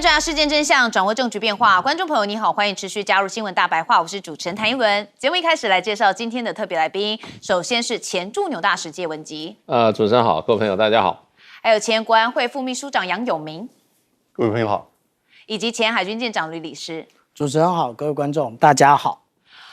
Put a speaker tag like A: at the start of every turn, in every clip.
A: 观察事件真相，掌握政局变化。观众朋友你好，欢迎持续加入新闻大白话，我是主持人谭一文。节目一开始来介绍今天的特别来宾，首先是前驻纽大使谢文吉，
B: 主持人好，各位朋友大家好，
A: 还有前国安会副秘书长杨永明，
C: 各位朋友好，
A: 以及前海军舰长吕礼师。
D: 主持人好，各位观众大家好。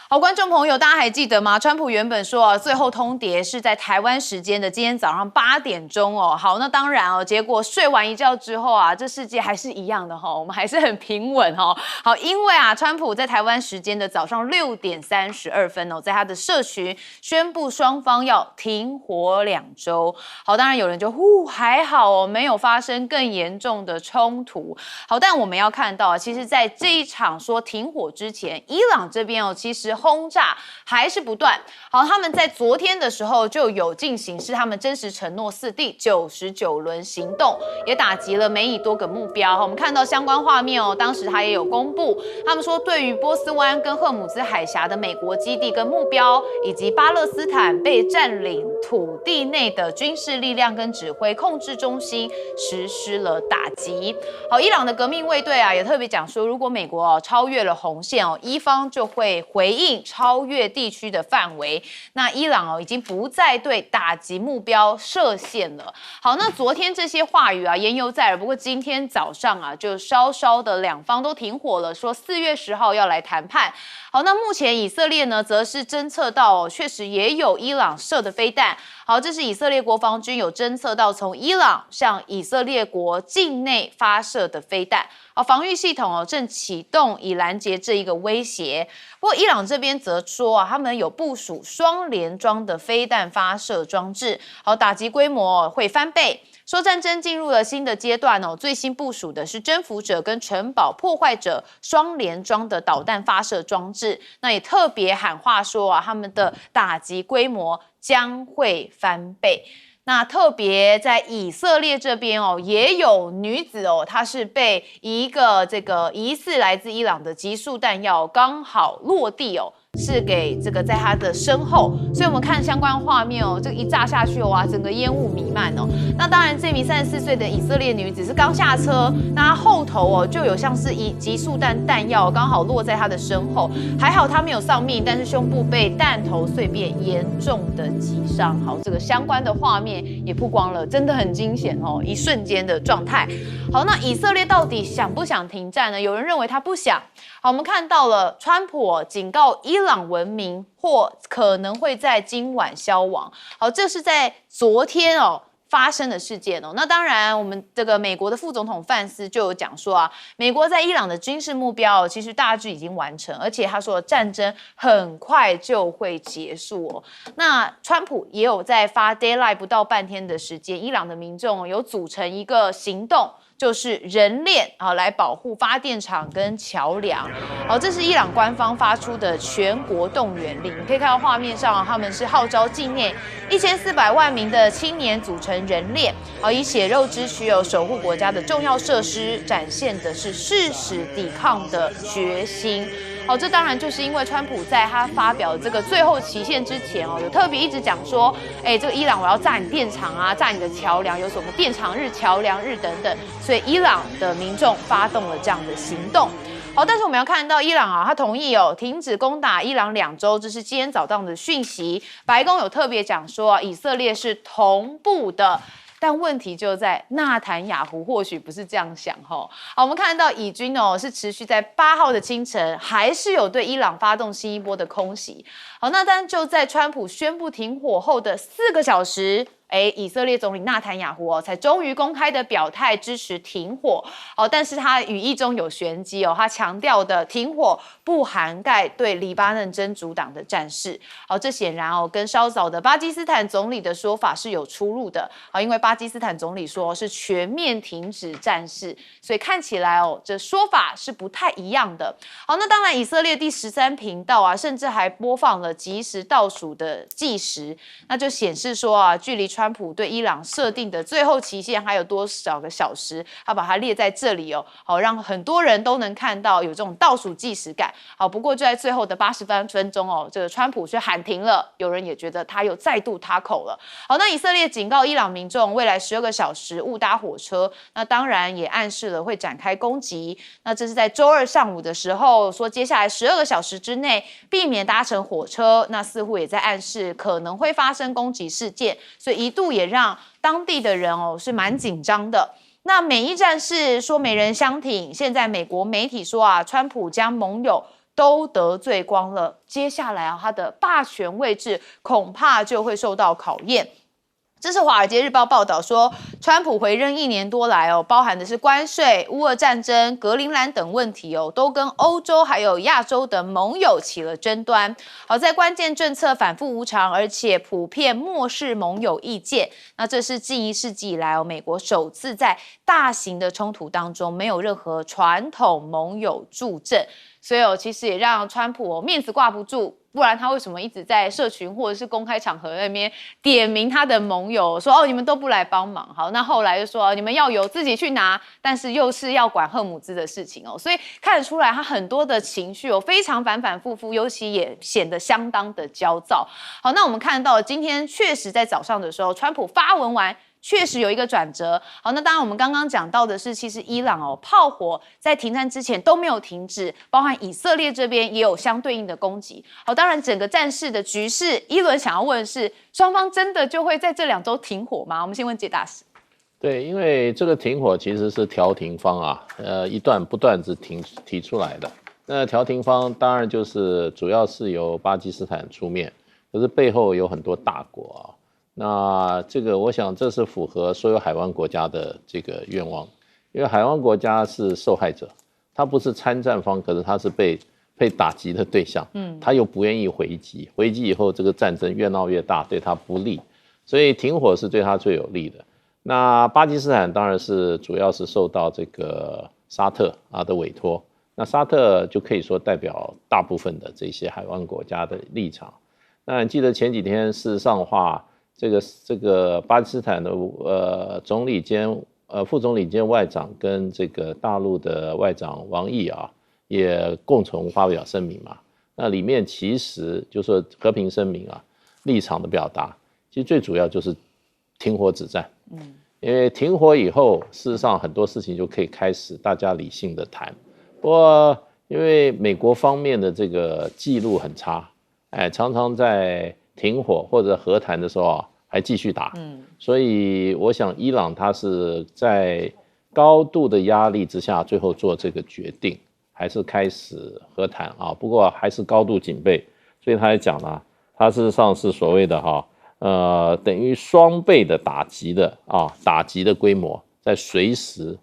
A: 好，观众朋友，大家还记得吗？川普原本说最后通牒是在台湾时间的今天早上8点钟哦。好，那当然哦，结果睡完一觉之后啊，这世界还是一样的哈，我们还是很平稳哈。好，因为啊，川普在台湾时间的早上6点32分哦，在他的社群宣布双方要停火2周。好，当然有人就还好哦，没有发生更严重的冲突。好，但我们要看到啊，其实在这一场说停火之前，伊朗这边哦，其实轰炸还是不断。好，他们在昨天的时候就有进行是他们真实承诺4第99轮行动，也打击了美以多个目标。我们看到相关画面哦，当时他也有公布，他们说对于波斯湾跟赫姆兹海峡的美国基地跟目标，以及巴勒斯坦被占领土地内的军事力量跟指挥控制中心实施了打击。好，伊朗的革命卫队啊也特别讲说，如果美国超越了红线哦，伊方就会回应超越地区的范围。那伊朗已经不再对打击目标设限了。好，那昨天这些话语啊言犹在耳，不过今天早上啊就稍稍的两方都停火了，说4月10号要来谈判。好，那目前以色列呢则是侦测到确实也有伊朗射的飞弹。好，这是以色列国防军有侦测到从伊朗向以色列国境内发射的飞弹。好，防御系统正启动以拦截这一个威胁。不过伊朗这边则说他们有部署双联装的飞弹发射装置，好，打击规模会翻倍。说战争进入了新的阶段最新部署的是征服者跟城堡破坏者双联装的导弹发射装置。那也特别喊话说他们的打击规模将会翻倍。那特别在以色列这边也有女子她是被一个这个疑似来自伊朗的集束弹药刚好落地是给这个在他的身后，所以我们看相关画面这个一炸下去整个烟雾弥漫那当然，这名34岁的以色列女子是刚下车，那她后头就有像是集束弹弹药刚好落在她的身后，还好她没有丧命，但是胸部被弹头碎片严重的击伤。好，这个相关的画面也曝光了，真的很惊险一瞬间的状态。好，那以色列到底想不想停战呢？有人认为他不想。好，我们看到了川普警告伊朗文明或可能会在今晚消亡。好，这是在昨天发生的事件那当然，我们这个美国的副总统范斯就有讲说美国在伊朗的军事目标其实大致已经完成，而且他说战争很快就会结束那川普也有在发 deadline 不到半天的时间，伊朗的民众有组成一个行动，就是人链来保护发电厂跟桥梁。好，这是伊朗官方发出的全国动员令。你可以看到画面上他们是号召境内1400万名的青年组成人链，以血肉之躯守护国家的重要设施，展现的是誓死抵抗的决心。好，这当然就是因为川普在他发表这个最后期限之前有特别一直讲说，这个伊朗我要炸你电厂炸你的桥梁，有什么电厂日、桥梁日等等，所以伊朗的民众发动了这样的行动。好，但是我们要看到伊朗他同意停止攻打伊朗2周，这是今天早上的讯息。白宫有特别讲说以色列是同步的。但问题就在纳坦雅胡或许不是这样想好，我们看到以军是持续在8号的清晨还是有对伊朗发动新一波的空袭。好，那但就在川普宣布停火后的4个小时，以色列总理纳坦雅胡才终于公开的表态支持停火。但是他语意中有玄机他强调的停火不涵盖对黎巴嫩真主党的战事。这显然跟稍早的巴基斯坦总理的说法是有出入的。因为巴基斯坦总理说是全面停止战事，所以看起来这说法是不太一样的。好，那当然以色列第13频道甚至还播放了即时倒数的计时，那就显示说距离川普对伊朗设定的最后期限还有多少个小时，他把它列在这里哦，好让很多人都能看到有这种倒数计时感。好，不过就在最后的80分钟哦，这个川普却喊停了，有人也觉得他又再度塌口了。好，那以色列警告伊朗民众未来12个小时误搭火车，那当然也暗示了会展开攻击。那这是在周二上午的时候说，接下来12个小时之内避免搭乘火车，那似乎也在暗示可能会发生攻击事件，所以一度也让当地的人是蛮紧张的。那美伊战事说没人相挺，现在美国媒体说啊，川普将盟友都得罪光了，接下来他的霸权位置恐怕就会受到考验。这是《华尔街日报》报道说，川普回任1年多来包含的是关税、乌俄战争、格陵兰等问题都跟欧洲还有亚洲的盟友起了争端。好在关键政策反复无常，而且普遍漠视盟友意见。那这是近1世纪以来美国首次在大型的冲突当中没有任何传统盟友助阵，所以其实也让川普面子挂不住。不然他为什么一直在社群或者是公开场合那边点名他的盟友，说你们都不来帮忙？好，那后来就说你们要有自己去拿，但是又是要管赫姆兹的事情所以看得出来他很多的情绪非常反反复复，尤其也显得相当的焦躁。好，那我们看到今天确实在早上的时候，川普发文完。确实有一个转折。好，那当然我们刚刚讲到的是，其实伊朗炮火在停战之前都没有停止，包含以色列这边也有相对应的攻击。好，当然整个战事的局势，一轮想要问的是，双方真的就会在这2周停火吗？我们先问解大使。
B: 对，因为这个停火其实是调停方一段不断子提出来的。那调停方当然就是主要是由巴基斯坦出面，可是背后有很多大国那这个我想这是符合所有海湾国家的这个愿望，因为海湾国家是受害者，他不是参战方，可是他是被打击的对象，他又不愿意回击以后这个战争越闹越大，对他不利，所以停火是对他最有利的。那巴基斯坦当然是主要是受到这个沙特的委托，那沙特就可以说代表大部分的这些海湾国家的立场。那你记得前几天事实上的话，这个巴基斯坦的总理兼副总理兼外长跟这个大陆的外长王毅也共同发表声明嘛。那里面其实就是说和平声明立场的表达，其实最主要就是停火止战。因为停火以后，事实上很多事情就可以开始大家理性的谈。不过因为美国方面的这个记录很差，常常在停火或者和谈的时候还继续打，所以我想伊朗他是在高度的压力之下，最后做这个决定，还是开始和谈不过还是高度警备，所以他也讲了，他事实上是所谓的等于双倍的打击的规模，在随时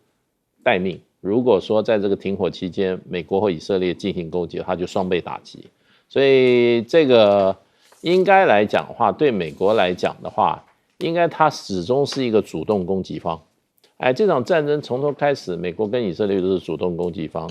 B: 待命。如果说在这个停火期间，美国或以色列进行攻击，他就双倍打击。所以这个应该来讲的话，对美国来讲的话，应该它始终是一个主动攻击方。这场战争从头开始，美国跟以色列都是主动攻击方，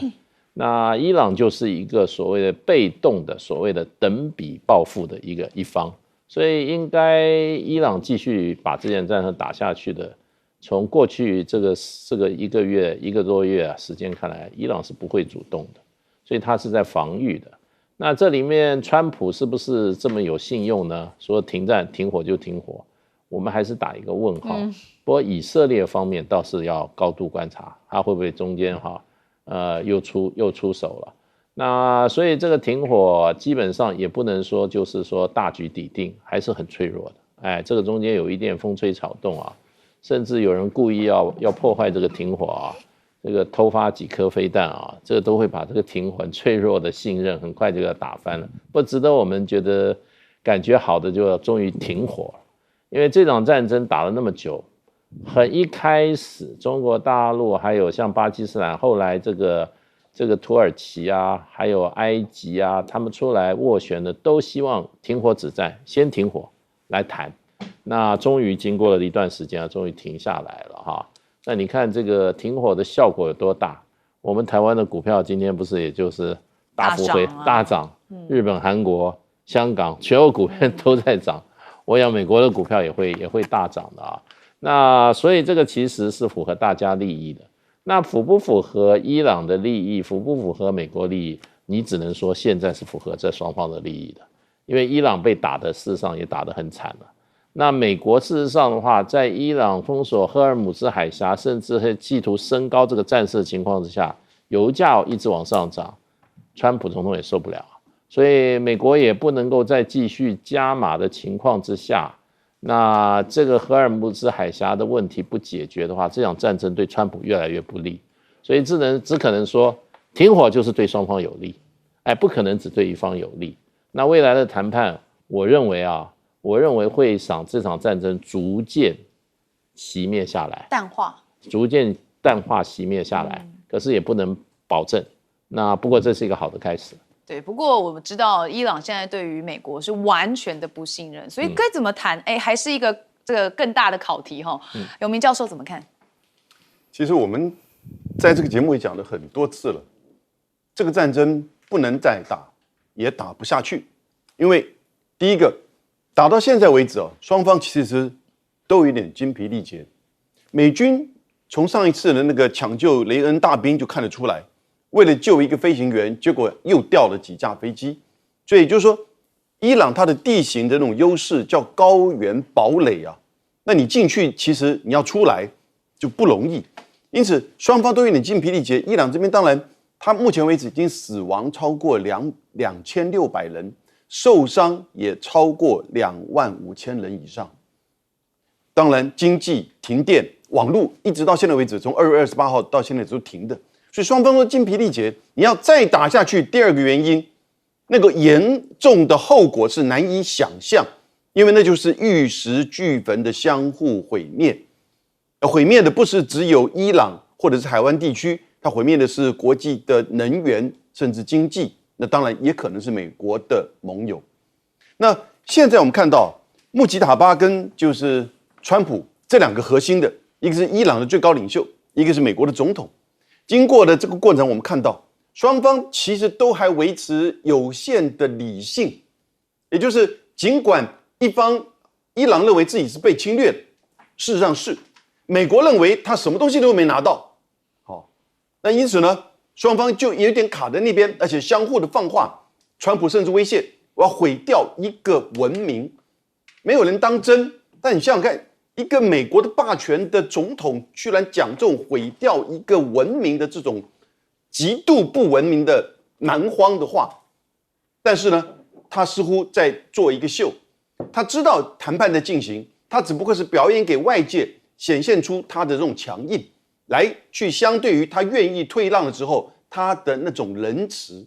B: 那伊朗就是一个所谓的被动的、所谓的等比报复的一方。所以应该伊朗继续把这件战争打下去的。从过去这个1个多月时间看来，伊朗是不会主动的，所以他是在防御的。那这里面川普是不是这么有信用呢？说停战停火就停火，我们还是打一个问号。不过以色列方面倒是要高度观察，他会不会中间又出手了。那所以这个停火基本上也不能说就是说大局底定，还是很脆弱的。这个中间有一点风吹草动甚至有人故意要破坏这个停火这个偷发几颗飞弹这个都会把这个停火脆弱的信任很快就要打翻了。不值得我们觉得感觉好的就要终于停火，因为这场战争打了那么久，一开始中国大陆还有像巴基斯坦，后来这个土耳其还有埃及他们出来斡旋的都希望停火止战，先停火来谈。那终于经过了一段时间终于停下来了那你看这个停火的效果有多大？我们台湾的股票今天不是也就是大幅回大涨，日本、韩国、香港全欧股票都在涨。我想美国的股票也会大涨的啊。那所以这个其实是符合大家利益的。那符不符合伊朗的利益，符不符合美国利益？你只能说现在是符合这双方的利益的，因为伊朗被打的事实上也打得很惨了。那美国事实上的话，在伊朗封锁赫尔姆兹海峡，甚至会企图升高这个战事的情况之下，油价一直往上涨，川普总统也受不了，所以美国也不能够再继续加码的情况之下，那这个赫尔姆兹海峡的问题不解决的话，这场战争对川普越来越不利，所以只可能说停火就是对双方有利，不可能只对一方有利。那未来的谈判，我认为会使这场战争逐渐熄灭下来，逐渐淡化熄灭下来，可是也不能保证。那不过这是一个好的开始。
A: 对，不过我们知道伊朗现在对于美国是完全的不信任，所以该怎么谈？还是一个这个更大的考题哈。永明教授怎么看？
C: 其实我们在这个节目也讲了很多次了，这个战争不能再打，也打不下去，因为第一个打到现在为止双方其实都有点精疲力竭。美军从上一次的那个抢救雷恩大兵就看得出来。为了救一个飞行员，结果又掉了几架飞机，所以就是说，伊朗它的地形的那种优势叫高原堡垒啊，那你进去其实你要出来就不容易，因此双方都有点精疲力竭。伊朗这边当然，他目前为止已经死亡超过2600人，受伤也超过25000人以上。当然，经济停电、网络一直到现在为止，从2月28号到现在都停的。所以双方都精疲力竭，你要再打下去，第二个原因，那个严重的后果是难以想象，因为那就是玉石俱焚的相互毁灭。毁灭的不是只有伊朗或者是海湾地区，它毁灭的是国际的能源甚至经济，那当然也可能是美国的盟友。那现在我们看到穆吉塔巴跟就是川普这两个核心的，一个是伊朗的最高领袖，一个是美国的总统。经过的这个过程，我们看到双方其实都还维持有限的理性，也就是尽管一方伊朗认为自己是被侵略的，事实上是美国认为他什么东西都没拿到，那因此呢，双方就有点卡在那边，而且相互的放话。川普甚至威胁我要毁掉一个文明，没有人当真。但你想想看。一个美国的霸权的总统居然讲这种毁掉一个文明的这种极度不文明的蛮荒的话，但是呢，他似乎在做一个秀。他知道谈判在进行，他只不过是表演给外界，显现出他的这种强硬，来去相对于他愿意退让了之后，他的那种仁慈。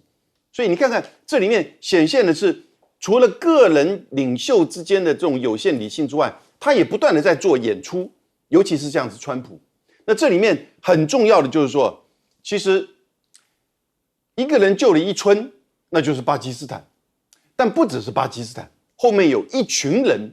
C: 所以你看看这里面显现的是，除了个人领袖之间的这种有限理性之外，他也不断的在做演出，尤其是这样子川普。那这里面很重要的就是说，其实一个人救了一村，那就是巴基斯坦，但不只是巴基斯坦，后面有一群人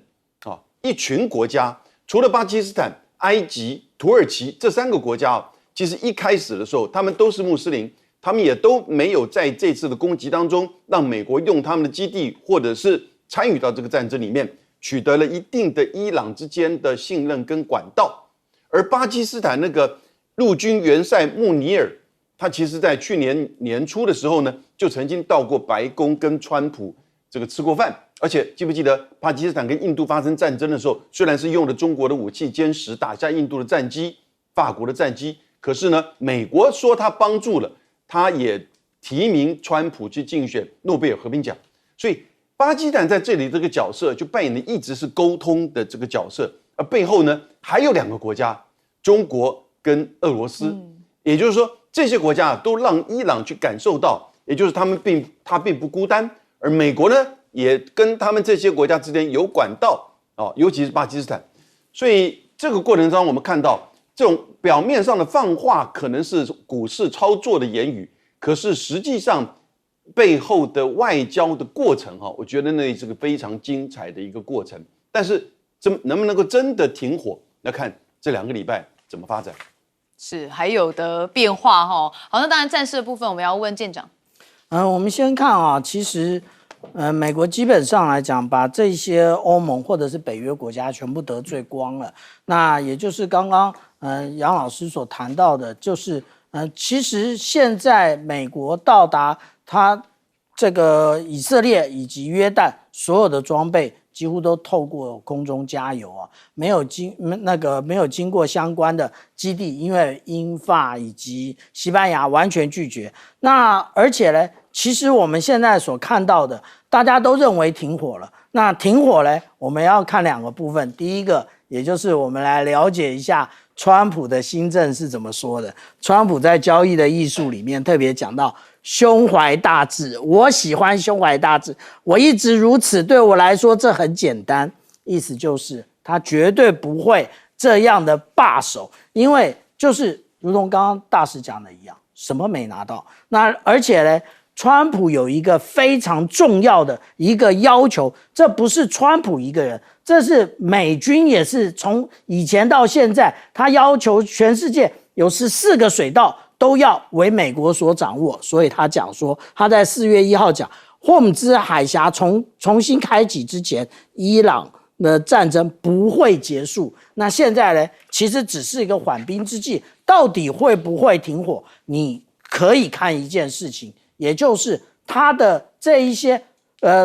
C: 一群国家，除了巴基斯坦、埃及、土耳其这3个国家其实一开始的时候他们都是穆斯林，他们也都没有在这次的攻击当中让美国用他们的基地或者是参与到这个战争里面。取得了一定的伊朗之间的信任跟管道，而巴基斯坦那个陆军元帅穆尼尔，他其实在去年年初的时候呢，就曾经到过白宫跟川普这个吃过饭，而且记不记得巴基斯坦跟印度发生战争的时候，虽然是用了中国的武器歼十打下印度的战机、法国的战机，可是呢，美国说他帮助了，他也提名川普去竞选诺贝尔和平奖，所以。巴基斯坦在这里这个角色就扮演的一直是沟通的这个角色，而背后呢还有2个国家，中国跟俄罗斯，也就是说这些国家都让伊朗去感受到，也就是他并不孤单，而美国呢也跟他们这些国家之间有管道尤其是巴基斯坦，所以这个过程中我们看到这种表面上的放话可能是股市操作的言语，可是实际上。背后的外交的过程我觉得那是个非常精彩的一个过程。但是能不能够真的停火，要看这2个礼拜怎么发展。
A: 是还有的变化好，那当然战事的部分我们要问舰长。
D: 我们先看其实美国基本上来讲，把这些欧盟或者是北约国家全部得罪光了。那也就是刚刚杨老师所谈到的，就是其实现在美国到达它这个以色列以及约旦所有的装备，几乎都透过空中加油啊，没有经过相关的基地，因为英法以及西班牙完全拒绝。那而且呢，其实我们现在所看到的，大家都认为停火了。那停火呢，我们要看两个部分。第一个，也就是我们来了解一下川普的新政是怎么说的。川普在交易的艺术里面特别讲到胸怀大志，我喜欢胸怀大志，我一直如此，对我来说这很简单。意思就是他绝对不会这样的罢手，因为就是如同刚刚大使讲的一样，什么没拿到。那而且呢，川普有一个非常重要的一个要求，这不是川普一个人，这是美军也是从以前到现在，他要求全世界有14个水道都要为美国所掌握。所以他讲说，他在4月1号讲，霍姆兹海峡重新开启之前，伊朗的战争不会结束。那现在呢，其实只是一个缓兵之计，到底会不会停火？你可以看一件事情，也就是他的这一些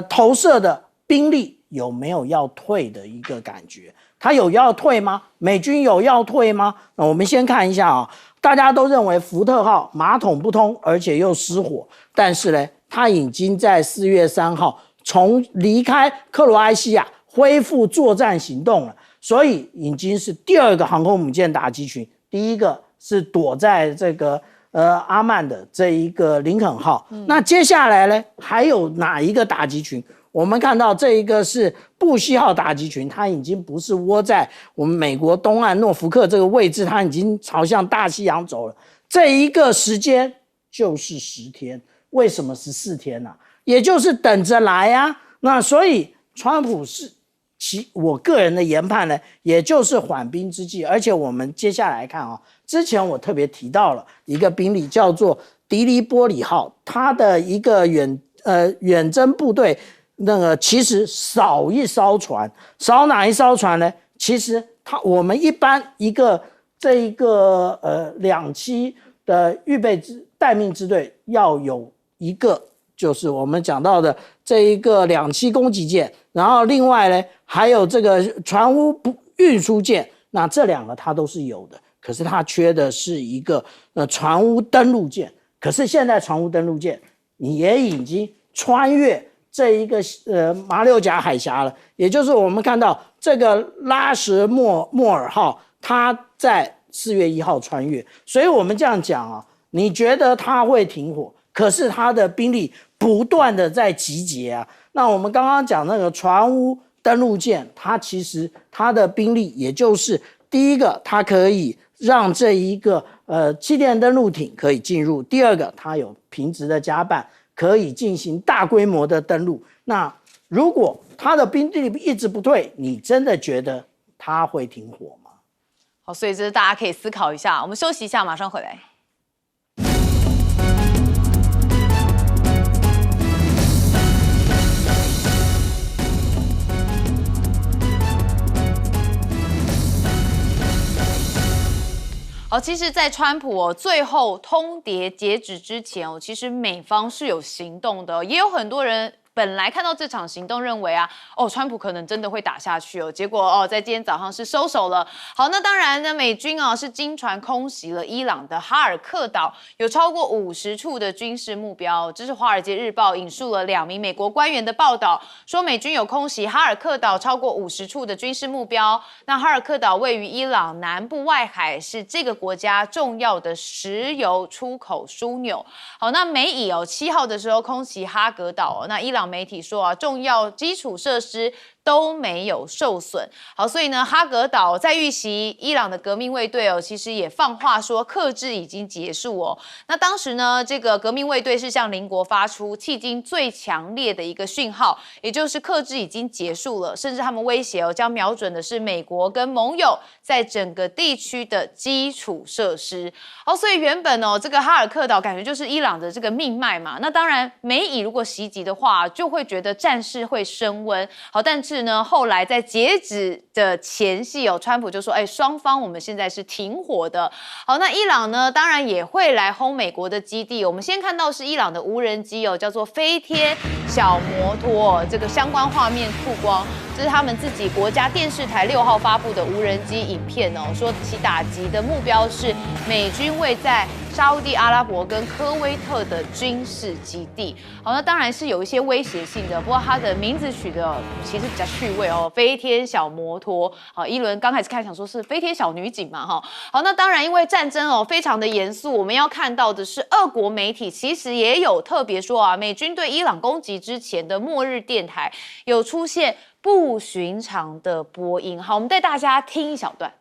D: 投射的兵力有没有要退的一个感觉。他有要退吗？美军有要退吗？那我们先看一下啊，大家都认为福特号马桶不通，而且又失火，但是呢，他已经在4月3号从离开克罗埃西亚恢复作战行动了，所以已经是第2个航空母舰打击群。第一个是躲在这个阿曼的这一个林肯号，那接下来呢还有哪一个打击群？我们看到这一个是布希号打击群，它已经不是窝在我们美国东岸诺福克这个位置，它已经朝向大西洋走了。这一个时间就是10天，为什么14天呢？也就是等着来啊。那所以川普是我个人的研判呢，也就是缓兵之计。而且我们接下来看啊，之前我特别提到了一个兵力叫做迪利波里号，它的一个远征部队。那个其实少一艘船，少哪一艘船呢？其实我们一般这一个2栖的预备待命支队要有一个，就是我们讲到的这一个2栖攻击舰，然后另外呢还有这个船坞运输舰，那这2个它都是有的，可是它缺的是一个船坞登陆舰。可是现在船坞登陆舰也已经穿越这一个马六甲海峡了，也就是我们看到这个拉什莫尔号，它在4月1号穿越。所以我们这样讲啊，你觉得它会停火，可是它的兵力不断的在集结啊。那我们刚刚讲那个船坞登陆舰，它其实它的兵力，也就是第一个，它可以让这一个气垫登陆艇可以进入；第二个，它有平直的甲板，可以进行大规模的登陆。那如果他的兵力一直不退，你真的觉得他会停火吗？
A: 好，所以这是大家可以思考一下。我们休息一下，马上回来。好，其实，在川普最后通牒截止之前其实美方是有行动的，也有很多人本来看到这场行动，认为川普可能真的会打下去结果在今天早上是收手了。好，那当然呢，美军是经传空袭了伊朗的哈尔克岛，有超过50处的军事目标。这是《华尔街日报》引述了2名美国官员的报道，说美军有空袭哈尔克岛超过50处的军事目标。那哈尔克岛位于伊朗南部外海，是这个国家重要的石油出口枢纽。好，那美以7号的时候空袭哈格岛那伊朗媒体说重要基础设施都没有受损。好，所以呢，哈格岛在遇袭伊朗的革命卫队其实也放话说克制已经结束那当时呢，这个革命卫队是向邻国发出迄今最强烈的一个讯号，也就是克制已经结束了，甚至他们威胁将瞄准的是美国跟盟友在整个地区的基础设施。所以原本这个哈尔克岛感觉就是伊朗的这个命脉嘛。那当然，美以如果袭击的话，就会觉得战事会升温。好，但是呢，后来在截止的前夕川普就说，双方我们现在是停火的。好，那伊朗呢，当然也会来轰美国的基地。我们先看到是伊朗的无人机叫做飞天小摩托，这个相关画面曝光。这是他们自己国家电视台6号发布的无人机影片说其打击的目标是美军位在沙烏地阿拉伯跟科威特的军事基地。好，那当然是有一些威胁性的，不过它的名字取的其实比较趣味飞天小摩托。好，一轮刚开始看想说是飞天小女警嘛好，那当然因为战争非常的严肃，我们要看到的是俄国媒体其实也有特别说美军对伊朗攻击之前的末日电台有出现不寻常的波音。好，我们带大家听一小段。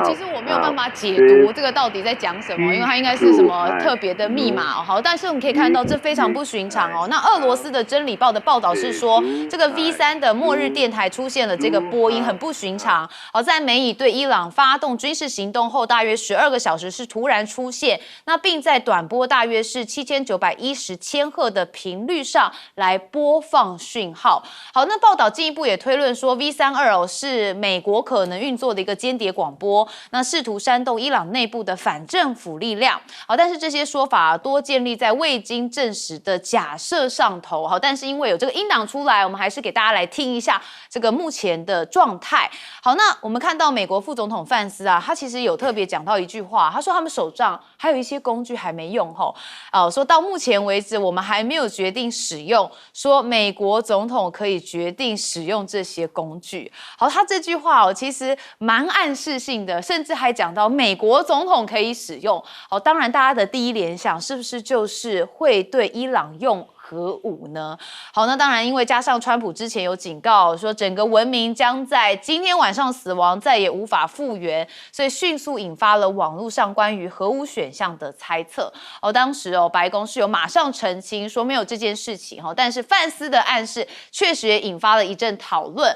A: 其实我没有办法解读这个到底在讲什么，因为它应该是什么特别的密码好，但是我们可以看到这非常不寻常那俄罗斯的真理报的报道是说，这个 V3的末日电台出现了这个波音，很不寻常。好，在美以对伊朗发动军事行动后，大约12个小时是突然出现，那并在短波大约是7910千赫的频率上来播放讯号。好，那报道进一步也推论说 V32是美国可能运作的一个间谍广播。那试图煽动伊朗内部的反政府力量。好，但是这些说法多建立在未经证实的假设上头。好，但是因为有这个音档出来，我们还是给大家来听一下这个目前的状态。好，那我们看到美国副总统范斯他其实有特别讲到一句话，他说他们手上还有一些工具还没用说到目前为止我们还没有决定使用，说美国总统可以决定使用这些工具。好，他这句话其实蛮暗示性的，甚至还讲到美国总统可以使用。当然大家的第一联想是不是就是会对伊朗用核武呢？好，那当然因为加上川普之前有警告说整个文明将在今天晚上死亡，再也无法复原，所以迅速引发了网络上关于核武选项的猜测。当时白宫是有马上澄清说没有这件事情但是范斯的暗示确实也引发了一阵讨论。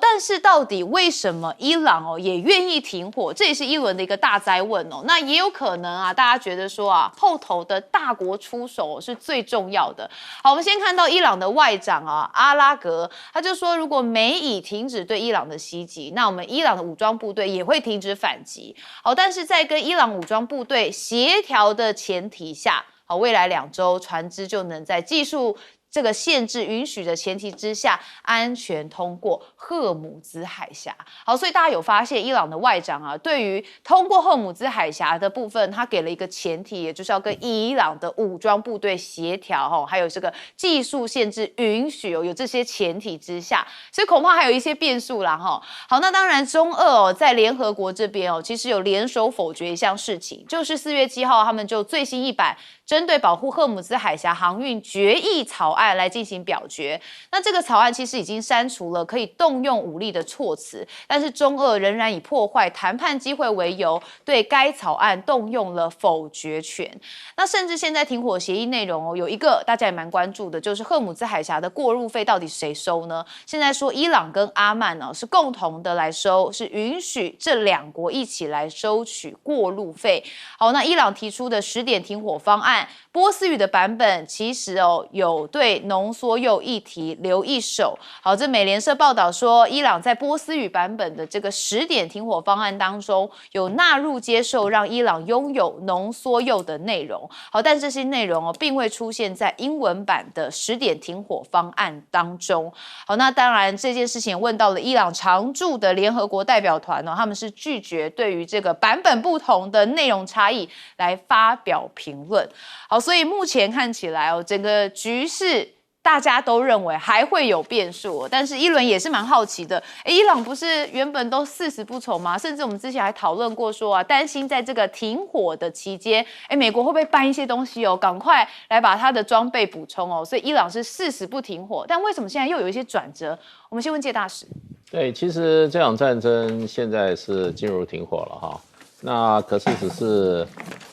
A: 但是到底为什么伊朗也愿意停火？这也是一轮的一个大哉问那也有可能大家觉得说后头的大国出手是最重要的。好，我们先看到伊朗的外长阿拉格，他就说，如果美以停止对伊朗的袭击，那我们伊朗的武装部队也会停止反击。好，但是在跟伊朗武装部队协调的前提下，未来2周船只就能在技术这个限制允许的前提之下，安全通过荷姆兹海峡。好，所以大家有发现，伊朗的外长对于通过荷姆兹海峡的部分，他给了一个前提，也就是要跟伊朗的武装部队协调还有这个技术限制允许有这些前提之下，所以恐怕还有一些变数啦好，那当然中俄在联合国这边其实有联手否决一项事情，就是4月7号他们就最新一版针对保护荷姆兹海峡航运决议草案来进行表决。那这个草案其实已经删除了可以动用武力的措辞，但是中俄仍然以破坏谈判机会为由，对该草案动用了否决权。那甚至现在停火协议内容有一个大家也蛮关注的，就是荷姆兹海峡的过路费到底谁收呢？现在说伊朗跟阿曼是共同的来收，是允许这2国一起来收取过路费。好，那伊朗提出的10点停火方案，波斯语的版本其实有对浓缩铀议题留一手。好，这美联社报道说，伊朗在波斯语版本的这个10点停火方案当中，有纳入接受让伊朗拥有浓缩铀的内容。好，但这些内容并未出现在英文版的10点停火方案当中。好，那当然这件事情问到了伊朗常驻的联合国代表团他们是拒绝对于这个版本不同的内容差异来发表评论。好，所以目前看起来整个局势大家都认为还会有变数，但是一轮也是蛮好奇的。伊朗不是原本都誓死不从吗？甚至我们之前还讨论过说啊，担心在这个停火的期间，美国会不会搬一些东西哦，赶快来把它的装备补充哦。所以伊朗是誓死不停火，但为什么现在又有一些转折？我们先问介大使。
B: 对，其实这场战争现在是进入停火了哈，那可是只是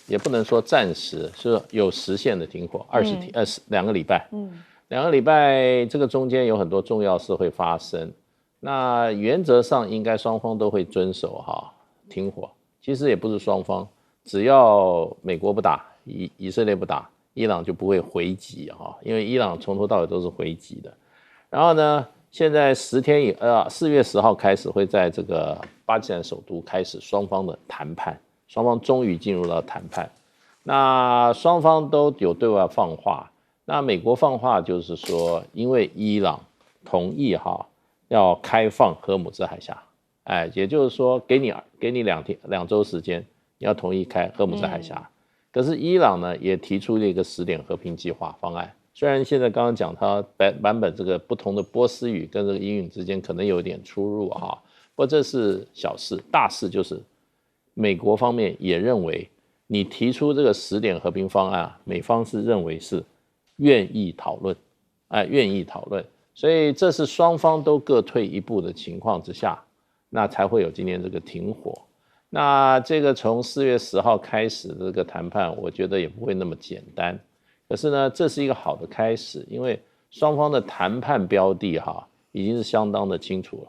B: 也不能说暂时，是有实现的停火，2个礼拜。2个礼拜，这个中间有很多重要事会发生。那原则上应该双方都会遵守停火。其实也不是双方，只要美国不打，以色列不打，伊朗就不会回击因为伊朗从头到尾都是回击的。然后呢，现在4月10号开始会在这个巴基斯坦首都开始双方的谈判，双方终于进入到谈判。那双方都有对外放话。那美国放话就是说，因为伊朗同意要开放荷姆兹海峡，也就是说给你2周时间，你要同意开荷姆兹海峡。可是伊朗呢也提出了一个10点和平计划方案，虽然现在刚刚讲它版本这个不同的波斯语跟这个英语之间可能有点出入不过这是小事，大事就是美国方面也认为你提出这个10点和平方案美方是认为是愿意讨论，愿意讨论，所以这是双方都各退一步的情况之下，那才会有今天这个停火。那这个从4月10号开始的这个谈判，我觉得也不会那么简单。可是呢，这是一个好的开始，因为双方的谈判标的已经是相当的清楚了，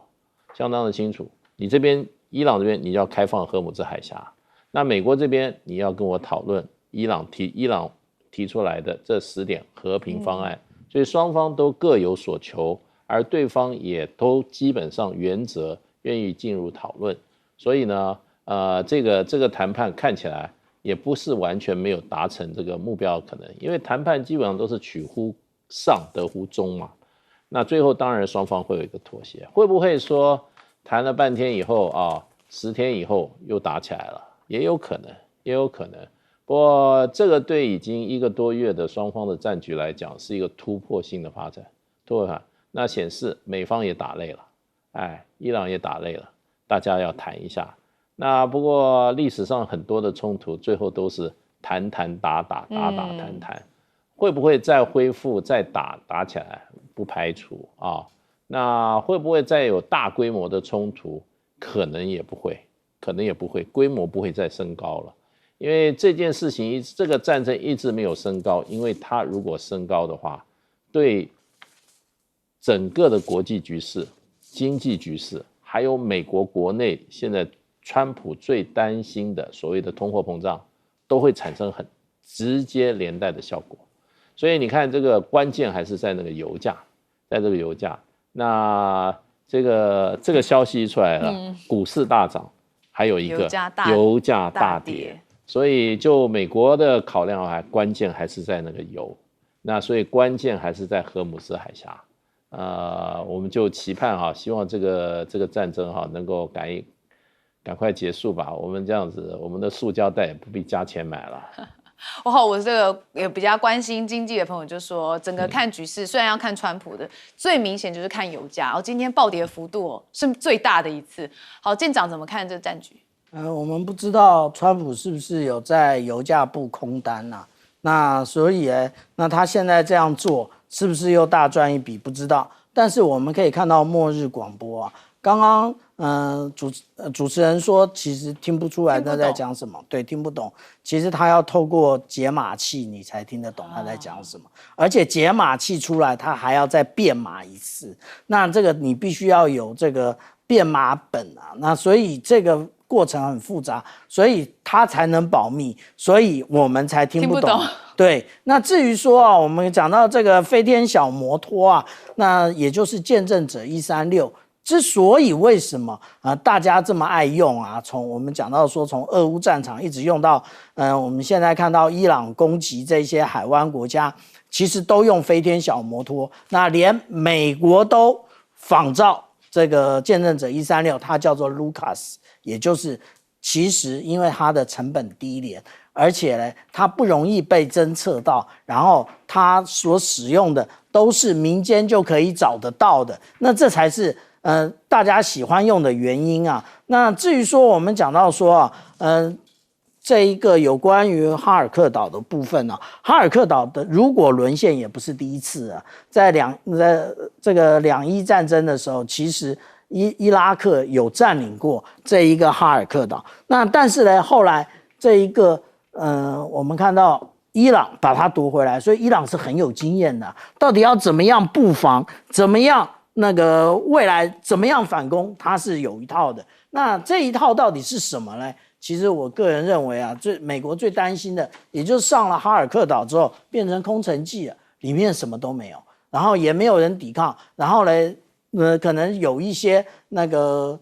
B: 相当的清楚。你这边伊朗这边你要开放荷姆兹海峡，那美国这边你要跟我讨论伊朗提出来的这10点和平方案，所以双方都各有所求，而对方也都基本上原则愿意进入讨论，所以呢，这个谈判看起来也不是完全没有达成这个目标的可能，因为谈判基本上都是取乎上得乎中嘛，那最后当然双方会有一个妥协，会不会说谈了半天以后10天以后又打起来了，也有可能，也有可能。不过这个对已经1个多月的双方的战局来讲是一个突破性的发展，那显示美方也打累了，伊朗也打累了，大家要谈一下。那不过历史上很多的冲突最后都是谈打谈，会不会再恢复再打起来不排除那会不会再有大规模的冲突？可能也不会，规模不会再升高了。因为这件事情，这个战争一直没有升高，因为它如果升高的话，对整个的国际局势、经济局势，还有美国国内现在川普最担心的所谓的通货膨胀，都会产生很直接连带的效果。所以你看，这个关键还是在那个油价，那这个消息一出来了，股市大涨，还有一个油价大跌。所以就美国的考量关键还是在那个油，那所以关键还是在荷姆斯海峡，我们就期盼希望这个战争能够赶快结束吧。我们这样子，我们的塑胶袋也不必加钱买了。
A: 我这个也比较关心经济的朋友就说，整个看局势，虽然要看川普的，最明显就是看油价，今天暴跌的幅度是最大的一次。好，舰长怎么看这个战局？
D: 我们不知道川普是不是有在油价布空单那所以那他现在这样做是不是又大赚一笔？不知道。但是我们可以看到末日广播刚刚主持人说其实听不出来他在讲什么，对，听不懂。其实他要透过解码器你才听得懂他在讲什么，而且解码器出来他还要再变码一次，那这个你必须要有这个变码本那所以这个过程很复杂，所以他才能保密，所以我们才听不懂。对，那至于说我们讲到这个飞天小摩托那也就是见证者136，之所以为什么大家这么爱用从我们讲到说从俄乌战场一直用到我们现在看到伊朗攻击这些海湾国家，其实都用飞天小摩托，那连美国都仿照这个见证者136，它叫做 Lucas， 也就是其实因为它的成本低廉，而且呢它不容易被侦测到，然后它所使用的都是民间就可以找得到的，那这才是大家喜欢用的原因啊。那至于说我们讲到说这一个有关于哈尔克岛的部分呢，哈尔克岛的如果沦陷也不是第一次啊，在这个两伊战争的时候，其实伊拉克有占领过这一个哈尔克岛。那但是呢，后来这一个我们看到伊朗把它夺回来，所以伊朗是很有经验的，到底要怎么样布防，怎么样那个未来怎么样反攻，它是有一套的。那这一套到底是什么呢？其实我个人认为啊，美国最担心的，也就是上了哈尔克岛之后变成空城计了，里面什么都没有，然后也没有人抵抗，然后呢，可能有一些那个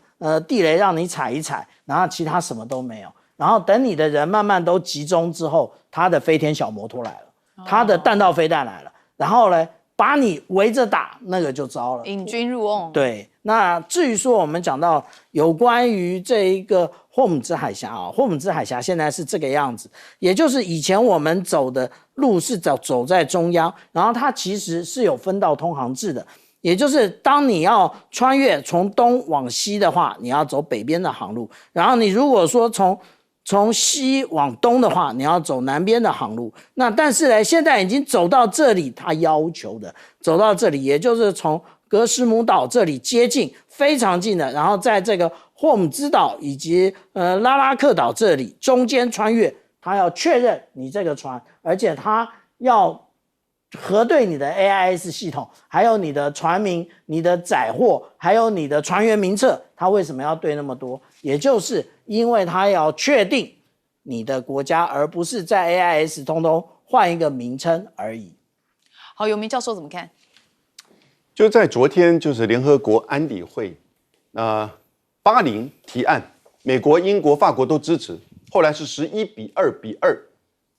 D: 地雷让你踩一踩，然后其他什么都没有，然后等你的人慢慢都集中之后，他的飞天小摩托来了，他的弹道飞弹来了，然后呢把你围着打，那个就糟了，
A: 引军入瓮。
D: 对。那至于说我们讲到有关于这一个霍姆兹海峡啊，霍姆兹海峡现在是这个样子，也就是以前我们走的路是走在中央，然后它其实是有分道通航制的，也就是当你要穿越从东往西的话，你要走北边的航路，然后你如果说从西往东的话，你要走南边的航路。那但是呢，现在已经走到这里，它要求的走到这里，也就是从格什姆岛这里接近非常近的，然后在这个霍姆兹岛以及拉拉克岛这里中间穿越，它要确认你这个船，而且它要核对你的 AIS 系统，还有你的船名、你的载货，还有你的船员名册，它为什么要对那么多？也就是因为它要确定你的国家，而不是在 AIS 通通换一个名称而已。
A: 好，有明教授怎么看？
C: 就在昨天，就是联合国安理会，巴林提案，美国、英国、法国都支持，后来是11-2-2，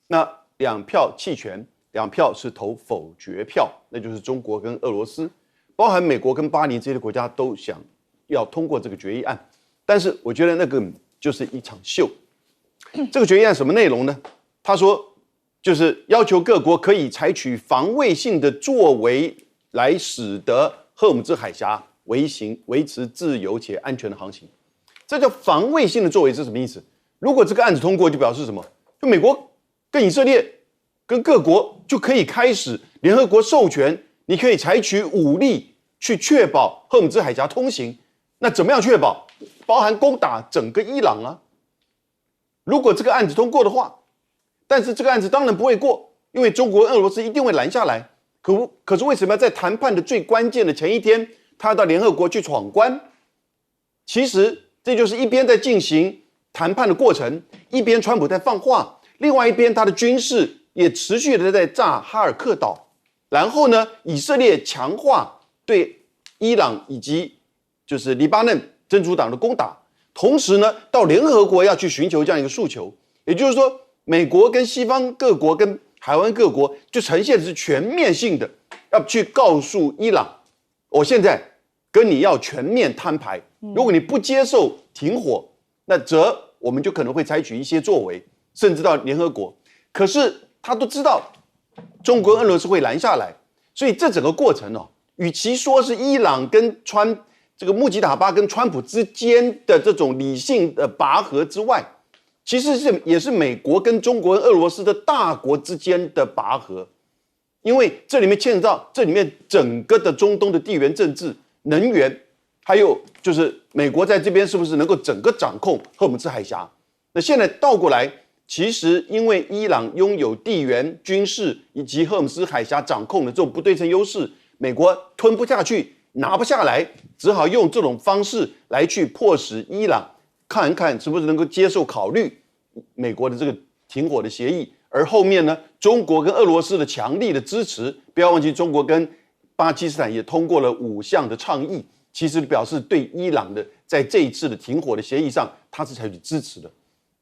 C: 那2票弃权，2票是投否决票，那就是中国跟俄罗斯，包含美国跟巴林这些国家都想要通过这个决议案，但是我觉得那个就是一场秀。这个决议案什么内容呢？他说就是要求各国可以采取防卫性的作为，来使得赫尔姆兹海峡维持自由且安全的航行。这叫防卫性的作为是什么意思？如果这个案子通过，就表示什么？就美国跟以色列跟各国就可以开始联合国授权，你可以采取武力去确保赫尔姆兹海峡通行。那怎么样确保？包含攻打整个伊朗啊。如果这个案子通过的话，但是这个案子当然不会过，因为中国、俄罗斯一定会拦下来。可是为什么要在谈判的最关键的前一天，他要到联合国去闯关？其实这就是一边在进行谈判的过程，一边川普在放话，另外一边他的军事也持续的在炸哈尔克岛，然后呢，以色列强化对伊朗以及就是黎巴嫩真主党的攻打，同时呢，到联合国要去寻求这样一个诉求，也就是说，美国跟西方各国跟海湾各国就呈现的是全面性的，要去告诉伊朗，我现在跟你要全面摊牌，如果你不接受停火，那则我们就可能会采取一些作为，甚至到联合国。可是他都知道中国、俄罗斯会拦下来，所以这整个过程与其说是伊朗跟这个穆吉塔巴跟川普之间的这种理性的拔河之外，其实也是美国跟中国、俄罗斯的大国之间的拔河，因为这里面牵扯到这里面整个的中东的地缘政治、能源，还有就是美国在这边是不是能够整个掌控赫尔姆兹海峡？那现在倒过来，其实因为伊朗拥有地缘、军事以及赫尔姆兹海峡掌控的这种不对称优势，美国吞不下去、拿不下来，只好用这种方式来去迫使伊朗看一看是不是能够接受考虑美国的这个停火的协议，而后面呢，中国跟俄罗斯的强力的支持，不要忘记中国跟巴基斯坦也通过了5项的倡议，其实表示对伊朗的在这一次的停火的协议上，它是采取支持的。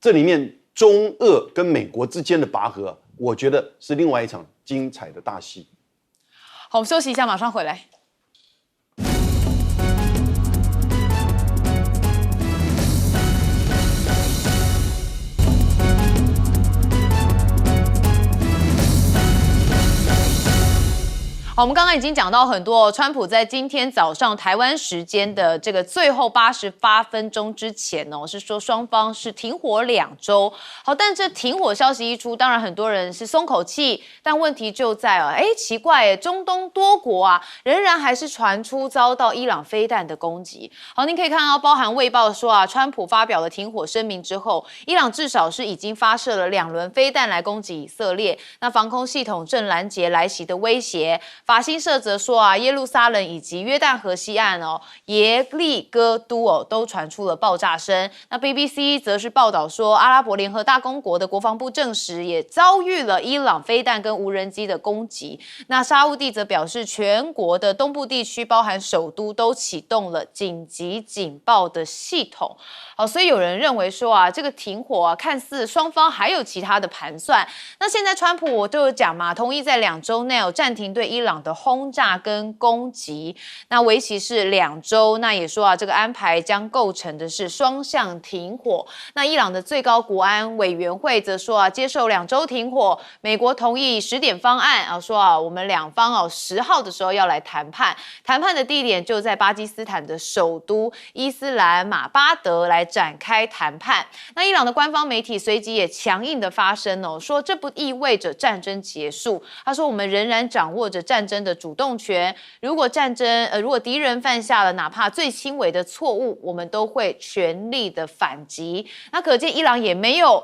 C: 这里面中俄跟美国之间的拔河，我觉得是另外一场精彩的大戏。
A: 好，我们休息一下，马上回来。好，我们刚刚已经讲到很多，川普在今天早上台湾时间的这个最后88分钟之前是说双方是停火2周。好，但这停火消息一出，当然很多人是松口气，但问题就在奇怪中东多国啊，仍然还是传出遭到伊朗飞弹的攻击。好，您可以看到，包含卫报说啊，川普发表了停火声明之后，伊朗至少是已经发射了2轮飞弹来攻击以色列，那防空系统正拦截来袭的威胁。法新社则说啊，耶路撒冷以及约旦河西岸耶利哥都都传出了爆炸声。那 BBC 则是报道说，阿拉伯联合大公国的国防部证实，也遭遇了伊朗飞弹跟无人机的攻击。那沙烏地则表示，全国的东部地区，包含首都，都启动了紧急警报的系统。好，所以有人认为说啊，这个停火啊，看似双方还有其他的盘算。那现在川普我都有讲嘛，同意在2周内暂停对伊朗的轰炸跟攻击，那为期是2周。那也说啊，这个安排将构成的是双向停火。那伊朗的最高国安委员会则说啊，接受2周停火，美国同意10点方案啊，说啊，我们两方10号的时候要来谈判，谈判的地点就在巴基斯坦的首都伊斯兰马巴德来展开谈判。那伊朗的官方媒体随即也强硬的发声说这不意味着战争结束。他说我们仍然掌握着战争的主动权，如果敌人犯下了哪怕最轻微的错误，我们都会全力的反击。那可见伊朗也没有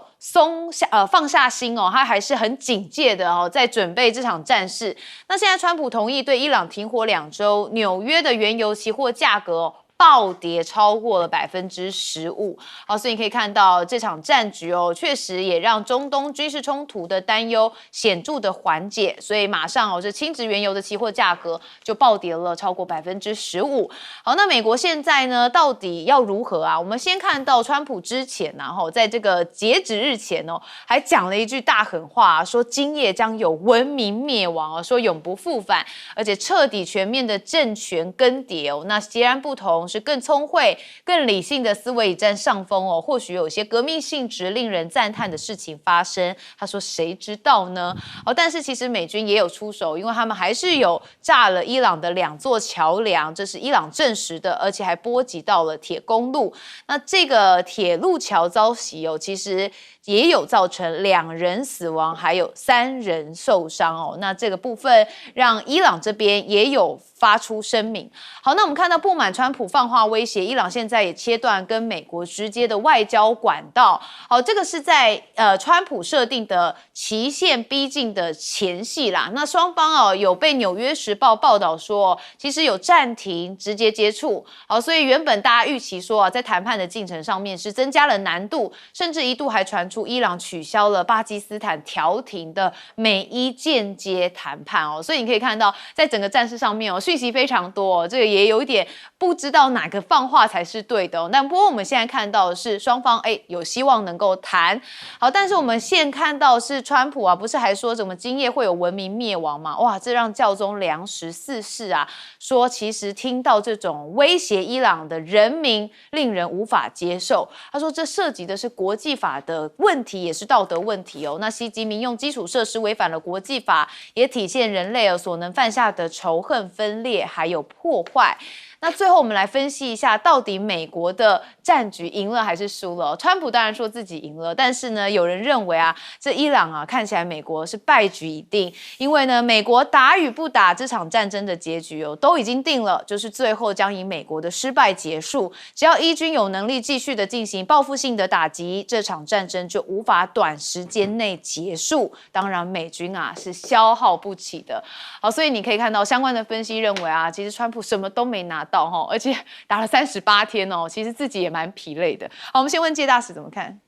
A: 放下心他还是很警戒的在准备这场战事。那现在川普同意对伊朗停火2周，纽约的原油期货价格暴跌超过了15%。好，所以你可以看到这场战局确实也让中东军事冲突的担忧显著的缓解，所以马上这轻质原油的期货价格就暴跌了超过15%。好，那美国现在呢，到底要如何啊？我们先看到川普之前在这个截止日前还讲了一句大狠话，说今夜将有文明灭亡说永不复返，而且彻底全面的政权更迭那截然不同。是更聪慧、更理性的思维已占上风或许有些革命性质、令人赞叹的事情发生。他说：“谁知道呢？”但是其实美军也有出手，因为他们还是有炸了伊朗的2座桥梁，这是伊朗证实的，而且还波及到了铁公路。那这个铁路桥遭袭其实也有造成2人死亡，还有3人受伤那这个部分让伊朗这边也有发出声明。好，那我们看到不满川普放话威胁，伊朗现在也切断跟美国直接的外交管道。好，这个是在川普设定的期限逼近的前夕啦。那双方有被《纽约时报》报道说，其实有暂停直接接触。好，所以原本大家预期说在谈判的进程上面是增加了难度，甚至一度还传出伊朗取消了巴基斯坦调停的美伊间接谈判所以你可以看到，在整个战事上面讯息非常多这个也有一点不知道哪个放话才是对的但不过我们现在看到的是双方有希望能够谈好，但是我们现看到是川普不是还说怎么今夜会有文明灭亡吗？哇，这让教宗良十4世说其实听到这种威胁伊朗的人民令人无法接受。他说这涉及的是国际法的问题，也是道德问题那袭击民用基础设施违反了国际法，也体现人类所能犯下的仇恨、分裂还有破坏。那最后我们来分析一下，到底美国的战局赢了还是输了？川普当然说自己赢了，但是呢，有人认为这伊朗看起来美国是败局已定，因为呢，美国打与不打这场战争的结局都已经定了，就是最后将以美国的失败结束。只要伊军有能力继续的进行报复性的打击，这场战争就无法短时间内结束。当然，美军是消耗不起的。好，所以你可以看到相关的分析认为其实川普什么都没拿到而且打了38天其实自己也蛮疲累的。好，我们先问介大使怎么看？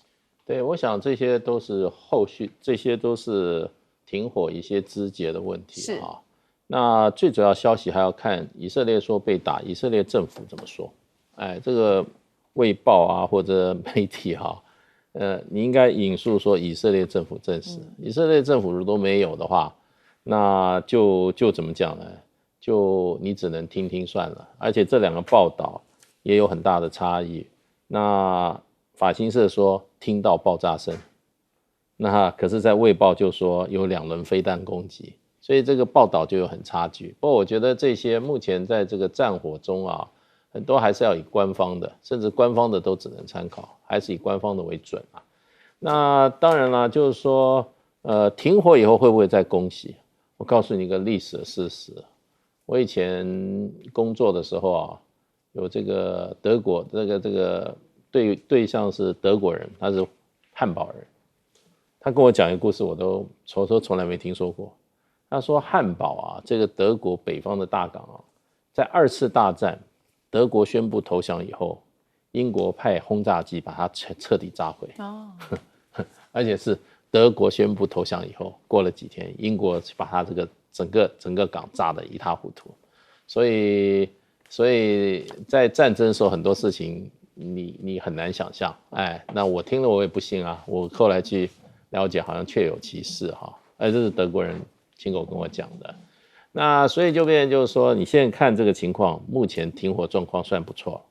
B: 对，我想这些都是后续，这些都是停火一些枝节的问题
A: 是
B: 那最主要消息还要看以色列说被打，以色列政府怎么说？这个卫报或者媒体你应该引述说以色列政府证实，以色列政府如果都没有的话，那就怎么讲呢？就你只能听听算了，而且这2个报道也有很大的差异。那法新社说听到爆炸声，那可是在卫报就说有2轮飞弹攻击，所以这个报道就有很差距。不过我觉得这些目前在这个战火中啊，很多还是要以官方的，甚至官方的都只能参考，还是以官方的为准啊。那当然啦，就是说，停火以后会不会再攻袭？我告诉你一个历史的事实，我以前工作的时候啊，有这个德国这个对象是德国人，他是汉堡人，他跟我讲一个故事，我都从来没听说过。他说汉堡啊，这个德国北方的大港啊，在2次大战德国宣布投降以后，英国派轰炸机把它彻底炸毁。哦，而且是德国宣布投降以后，过了几天，英国把它这个整个港炸得一塌糊涂。所以在战争的时候，很多事情你很难想象。哎，那我听了我也不信啊，我后来去了解，好像确有其事哈。这是德国人亲口跟我讲的。那所以就变成就是说，你现在看这个情况，目前停火状况算不错，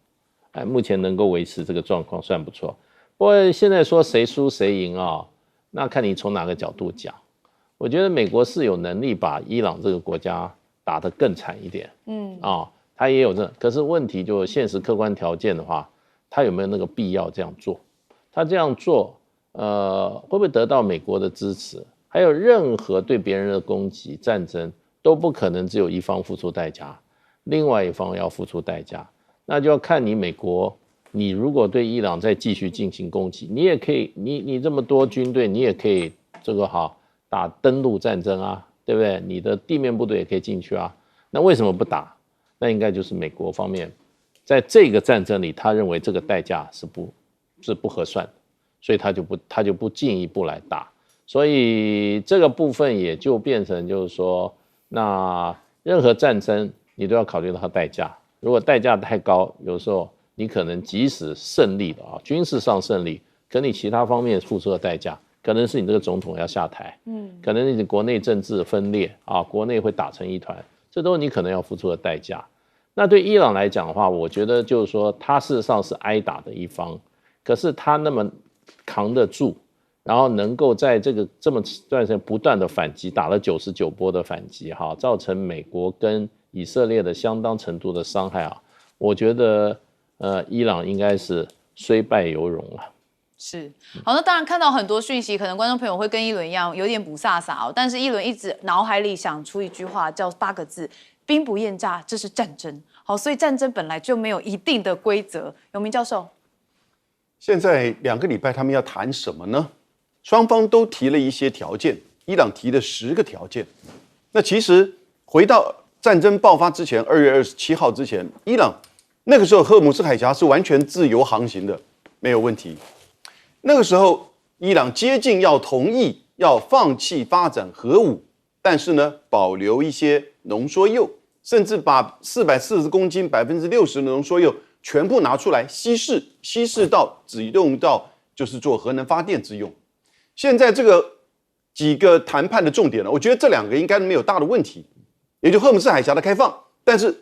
B: 目前能够维持这个状况算不错。不过现在说谁输谁赢啊，那看你从哪个角度讲。我觉得美国是有能力把伊朗这个国家打得更惨一点，他也有可是问题就是现实客观条件的话，他有没有那个必要这样做？他这样做，会不会得到美国的支持？还有任何对别人的攻击、战争都不可能只有一方付出代价，另外一方要付出代价，那就要看你美国。你如果对伊朗再继续进行攻击，你也可以，你这么多军队，你也可以这个打登陆战争啊，对不对？你的地面部队也可以进去啊。那为什么不打？那应该就是美国方面在这个战争里，他认为这个代价是不合算的，所以他就不进一步来打。所以这个部分也就变成就是说，那任何战争你都要考虑到它代价。如果代价太高，有时候你可能即使胜利了军事上胜利，可你其他方面付出的代价，可能是你这个总统要下台，可能你国内政治分裂国内会打成一团，这都是你可能要付出的代价。那对伊朗来讲的话，我觉得就是说，他事实上是挨打的一方，可是他那么扛得住，然后能够在这么段时间不断的反击，打了99波的反击造成美国跟以色列的相当程度的伤害我觉得伊朗应该是虽败犹荣了。
A: 是，好，那当然看到很多讯息，可能观众朋友会跟一轮一样有点不飒飒但是一轮一直脑海里想出一句话，叫8个字：兵不厌诈，这是战争。好，所以战争本来就没有一定的规则。永明教授，
C: 现在2个礼拜他们要谈什么呢？双方都提了一些条件，伊朗提了10个条件。那其实回到战争爆发之前，2月27号之前，伊朗那个时候荷尔木斯海峡是完全自由航行的，没有问题。那个时候，伊朗接近要同意要放弃发展核武，但是呢，保留一些浓缩铀，甚至把440公斤60%的浓缩铀全部拿出来稀释到只用到就是做核能发电之用。现在这个几个谈判的重点呢，我觉得这2个应该没有大的问题，也就荷尔木斯海峡的开放，但是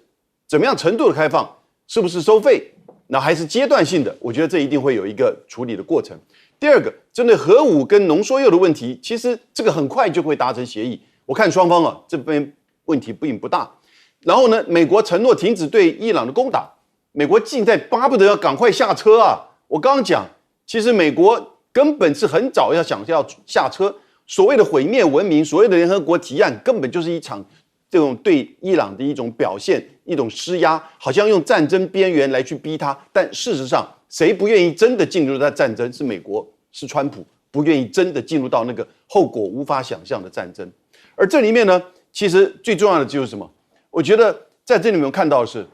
C: 怎么样程度的开放，是不是收费？那还是阶段性的，我觉得这一定会有一个处理的过程。第2个，针对核武跟浓缩铀的问题，其实这个很快就会达成协议。我看双方这边问题并不大。然后呢，美国承诺停止对伊朗的攻打，美国近在巴不得要赶快下车啊！我刚刚讲，其实美国根本是很早要下车。所谓的毁灭文明，所谓的联合国提案，根本就是一场这种对伊朗的一种表现，一种施压，好像用战争边缘来去逼他。但事实上，谁不愿意真的进入到战争？是美国，是川普不愿意真的进入到那个后果无法想象的战争。而这里面呢，其实最重要的就是什么？我觉得在这里面看到的是，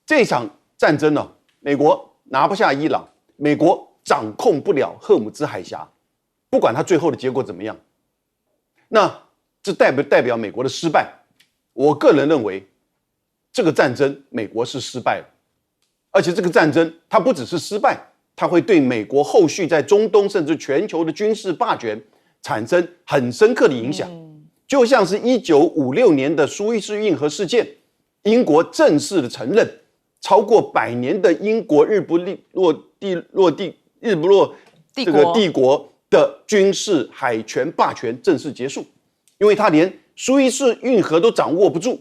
C: 这场战争呢，美国拿不下伊朗，美国掌控不了荷尔木兹海峡，不管它最后的结果怎么样，那这代不代表美国的失败？我个人认为，这个战争美国是失败了，而且这个战争它不只是失败，它会对美国后续在中东甚至全球的军事霸权产生很深刻的影响。就像是1956年的苏伊士运河事件，英国正式的承认超过100年的英国日不落这个帝国的军事海权霸权正式结束，因为他连苏伊士运河都掌握不住，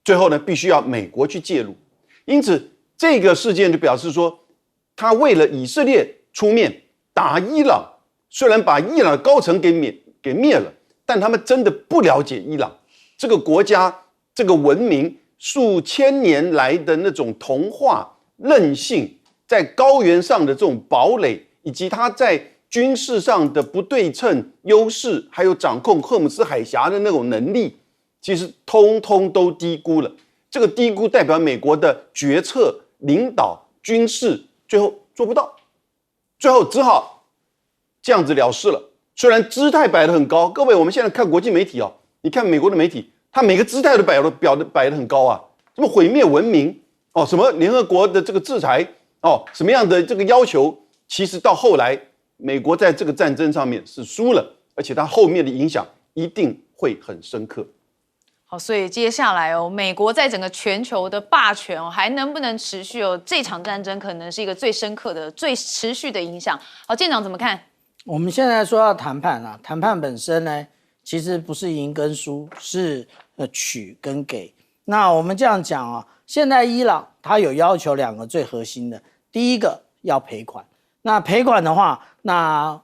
C: 最后呢，必须要美国去介入。因此，这个事件就表示说，他为了以色列出面打伊朗，虽然把伊朗的高层给灭了，但他们真的不了解伊朗这个国家、这个文明数千年来的那种同化、韧性，在高原上的这种堡垒，以及他在军事上的不对称优势，还有掌控荷姆斯海峡的那种能力，其实通通都低估了。这个低估代表美国的决策、领导、军事最后做不到，最后只好这样子了事了。虽然姿态摆得很高，各位，我们现在看国际媒体你看美国的媒体，他每个姿态都摆得很高啊，什么毁灭文明什么联合国的这个制裁什么样的这个要求，其实到后来，美国在这个战争上面是输了，而且它后面的影响一定会很深刻。
A: 好，所以接下来美国在整个全球的霸权还能不能持续这场战争可能是一个最深刻的、最持续的影响。好，舰长怎么看？
D: 我们现在说到谈判谈判本身呢，其实不是赢跟输，是取跟给。那我们这样讲现在伊朗它有要求2个最核心的，第一个要赔款，那赔款的话，那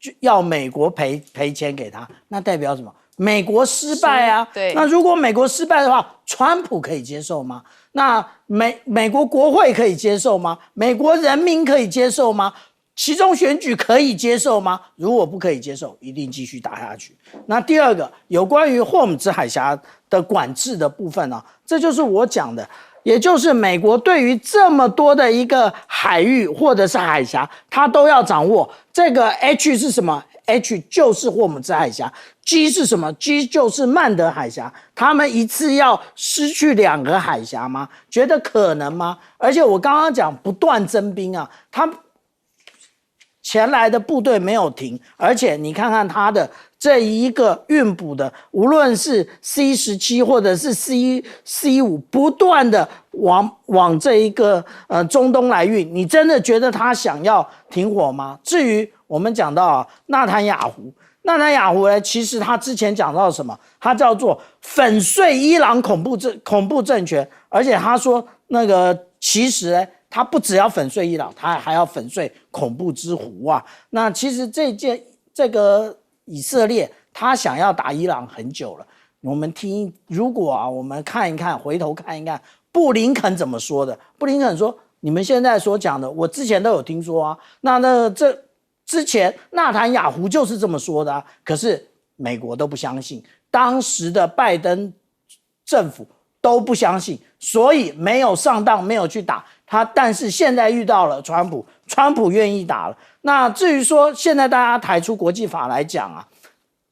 D: 就要美国赔钱给他，那代表什么？美国失败啊，
A: 对。
D: 那如果美国失败的话，川普可以接受吗？那美国国会可以接受吗？美国人民可以接受吗？期中选举可以接受吗？如果不可以接受，一定继续打下去。那第二个，有关于霍姆兹海峡的管制的部分这就是我讲的，也就是美国对于这么多的一个海域或者是海峡，它都要掌握。这个 H 是什么？ H 就是霍姆兹海峡。 G 是什么？ G 就是曼德海峡。他们一次要失去2个海峡吗？觉得可能吗？而且我刚刚讲不断增兵他前来的部队没有停，而且你看看他的这一个运补的，无论是 C-17或者是 C-5，不断的往这一个中东来运，你真的觉得他想要停火吗？至于我们讲到纳坦雅胡呢，其实他之前讲到什么？他叫做粉碎伊朗恐怖政权，而且他说那个其实呢，他不只要粉碎伊朗，他还要粉碎恐怖之湖那其实这个以色列他想要打伊朗很久了。我们如果我们看一看，回头看一看布林肯怎么说的。布林肯说：“你们现在所讲的，我之前都有听说这之前纳坦雅胡就是这么说的可是美国都不相信，当时的拜登政府都不相信，所以没有上当，没有去打他。但是现在遇到了川普愿意打了。那至于说现在大家抬出国际法来讲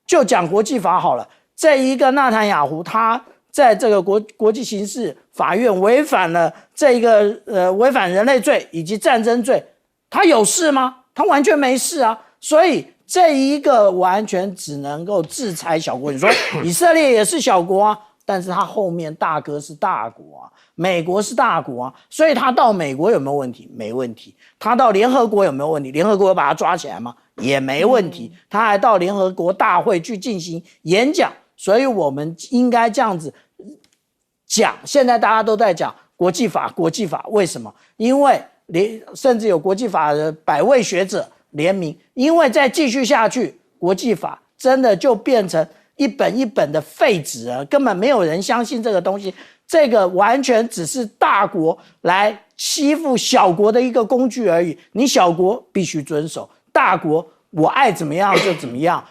D: 就讲国际法好了。这一个纳坦雅胡他在这个国际刑事法院违反了这个违反人类罪以及战争罪，他有事吗？他完全没事所以这一个完全只能够制裁小国。你说以色列也是小国但是他后面大哥是大国美国是大国所以他到美国有没有问题？没问题。他到联合国有没有问题？联合国把他抓起来吗？也没问题。他还到联合国大会去进行演讲。所以我们应该这样子讲，现在大家都在讲国际法，为什么？因为甚至有国际法的100位学者联名，因为再继续下去，国际法真的就变成一本一本的废纸根本没有人相信这个东西。这个完全只是大国来欺负小国的一个工具而已。你小国必须遵守，大国我爱怎么样就怎么样。